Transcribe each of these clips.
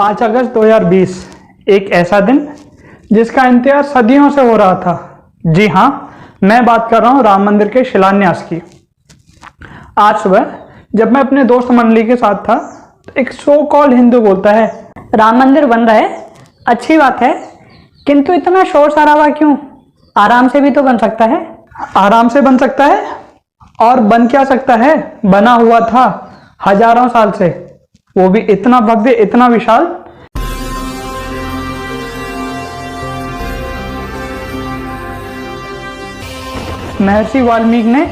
5 अगस्त 2020 एक ऐसा दिन जिसका इंतजार सदियों से हो रहा था। जी हाँ, मैं बात कर रहा हूँ राम मंदिर के शिलान्यास की। आज सुबह जब मैं अपने दोस्त मंडली के साथ था तो एक सो कॉल्ड हिंदू बोलता है, राम मंदिर बन रहा है, अच्छी बात है, किंतु इतना शोर शराबा क्यों? आराम से भी तो बन सकता है। आराम से बन सकता है और बन क्या सकता है, बना हुआ था हजारों साल से, वो भी इतना भव्य, इतना विशाल। महर्षि वाल्मीकि ने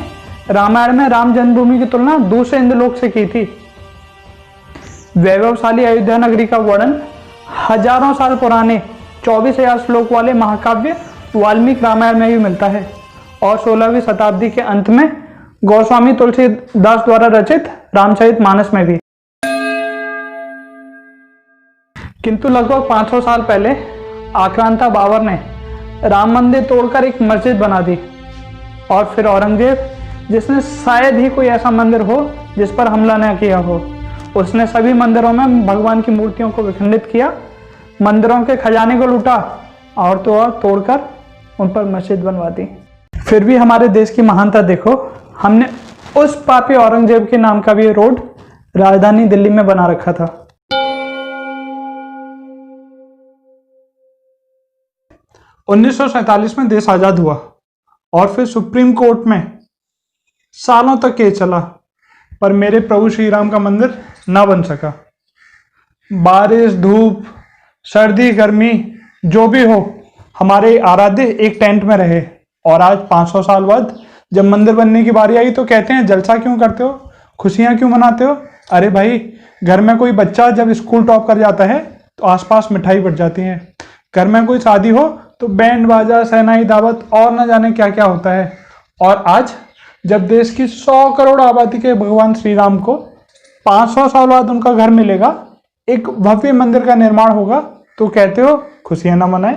रामायण में राम जन्मभूमि की तुलना दूसरे इंद्रलोक से की थी। वैभवशाली अयोध्या नगरी का वर्णन हजारों साल पुराने 24,000 श्लोक वाले महाकाव्य वाल्मीकि रामायण में भी मिलता है और 16वीं शताब्दी के अंत में गोस्वामी तुलसीदास द्वारा रचित रामचरितमानस में भी। किंतु लगभग 500 साल पहले आक्रांता बाबर ने राम मंदिर तोड़कर एक मस्जिद बना दी और फिर औरंगजेब, जिसने शायद ही कोई ऐसा मंदिर हो जिस पर हमला न किया हो, उसने सभी मंदिरों में भगवान की मूर्तियों को विखंडित किया, मंदिरों के खजाने को लूटा और तो और तोड़कर उन पर मस्जिद बनवा दी। फिर भी हमारे देश की महानता देखो, हमने उस पापी औरंगजेब के नाम का भी रोड राजधानी दिल्ली में बना रखा था। उन्नीस में देश आजाद हुआ और फिर सुप्रीम कोर्ट में सालों तक केस चला, पर मेरे प्रभु श्री राम का मंदिर ना बन सका। बारिश, धूप, सर्दी, गर्मी, जो भी हो, हमारे आराध्य एक टेंट में रहे। और आज 500 साल बाद जब मंदिर बनने की बारी आई तो कहते हैं जलसा क्यों करते हो, खुशियां क्यों मनाते हो? अरे भाई, घर में कोई बच्चा जब स्कूल टॉप कर जाता है तो आसपास मिठाई बट जाती है। घर में कोई शादी हो तो बैंड बाजा, शहनाई, दावत और न जाने क्या क्या होता है। और आज जब देश की 100 करोड़ आबादी के भगवान श्री राम को 500 साल बाद उनका घर मिलेगा, एक भव्य मंदिर का निर्माण होगा, तो कहते हो खुशियां ना मनाएं,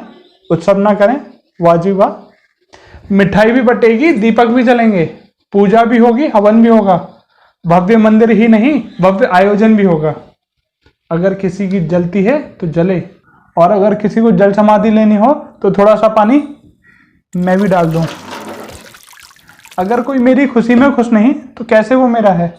उत्सव ना करें? वाजिब वाह। मिठाई भी बटेगी, दीपक भी जलेंगे, पूजा भी होगी, हवन भी होगा, भव्य मंदिर ही नहीं भव्य आयोजन भी होगा। अगर किसी की जलती है तो जले, और अगर किसी को जल समाधि लेनी हो तो थोड़ा सा पानी मैं भी डाल दूं। अगर कोई मेरी खुशी में खुश नहीं तो कैसे वो मेरा है?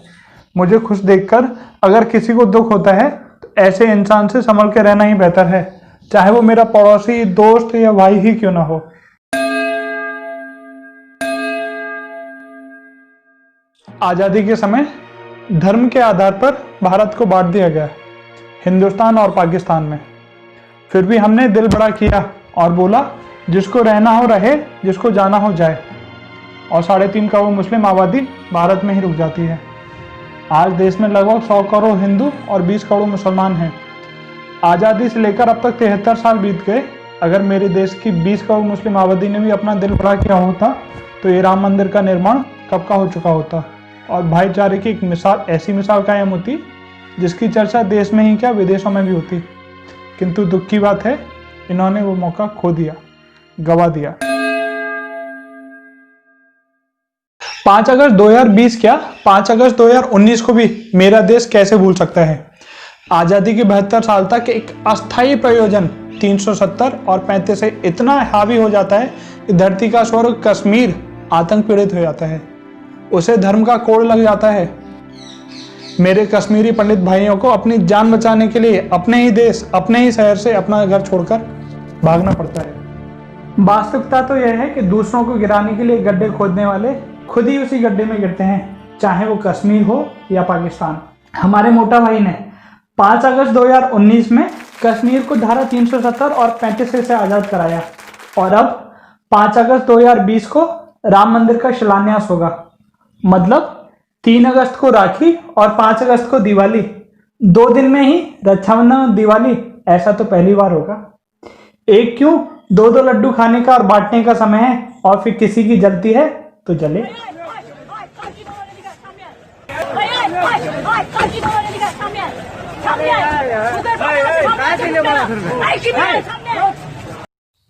मुझे खुश देखकर अगर किसी को दुख होता है तो ऐसे इंसान से संभल के रहना ही बेहतर है, चाहे वो मेरा पड़ोसी, दोस्त या भाई ही क्यों ना हो। आजादी के समय धर्म के आधार पर भारत को बांट दिया गया, हिंदुस्तान और पाकिस्तान में। फिर भी हमने दिल बड़ा किया और बोला जिसको रहना हो रहे, जिसको जाना हो जाए। और 3.5 करोड़ मुस्लिम आबादी भारत में ही रुक जाती है। आज देश में लगभग 100 करोड़ हिंदू और 20 करोड़ मुसलमान हैं। आज़ादी से लेकर अब तक 73 साल बीत गए। अगर मेरे देश की 20 करोड़ मुस्लिम आबादी ने भी अपना दिल बड़ा किया होता तो ये राम मंदिर का निर्माण कब का हो चुका होता और भाईचारे की एक मिसाल, ऐसी मिसाल कायम होती जिसकी चर्चा देश में ही क्या विदेशों में भी होती। किंतु दुख की बात है, इन्होंने वो मौका खो दिया, गवा दिया। 5 अगस्त 2020 क्या, 5 अगस्त 2019 को भी मेरा देश कैसे भूल सकता है? आज़ादी के 72 साल तक एक अस्थायी प्रयोजन 370 और 35 से इतना हावी हो जाता है कि धरती का स्वर्ग कश्मीर आतंक पीड़ित हो जाता है, उसे धर्म का कोड़ लग जाता है। मेरे कश्मीरी पंडित भाइयों को अपनी जान बचाने के लिए अपने ही देश, अपने ही शहर से अपना घर छोड़कर भागना पड़ता है। वास्तविकता तो यह है कि दूसरों को गिराने के लिए गड्ढे खोदने वाले खुद ही उसी गड्ढे में गिरते हैं, चाहे वो कश्मीर हो या पाकिस्तान। हमारे मोटा भाई ने 5 अगस्त 2019 में कश्मीर को धारा 370 और 35 से आज़ाद कराया और अब 5 अगस्त 2020 को राम मंदिर का शिलान्यास होगा। मतलब 3 अगस्त को राखी और 5 अगस्त को दिवाली, 2 दिन में ही रक्षाबंधन, दिवाली, ऐसा तो पहली बार होगा। एक क्यों, 2-2 लड्डू खाने का और बांटने का समय है, और फिर किसी की जलती है तो जले।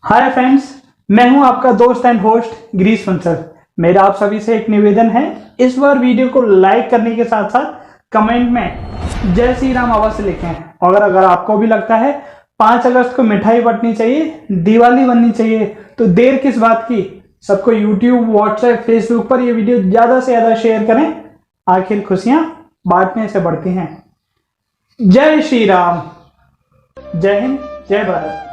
हाय फ्रेंड्स, मैं हूं आपका दोस्त एंड होस्ट गिरीश बंसल। मेरा आप सभी से एक निवेदन है, इस बार वीडियो को लाइक करने के साथ साथ कमेंट में जय श्री राम अवश्य लिखें। और अगर आपको भी लगता है 5 अगस्त को मिठाई बंटनी चाहिए, दिवाली बननी चाहिए, तो देर किस बात की, सबको यूट्यूब, व्हाट्सएप, फेसबुक पर ये वीडियो ज़्यादा से ज़्यादा शेयर करें। आखिर खुशियां बांटने से बढ़ती हैं। जय श्री राम। जय हिंद, जय भारत।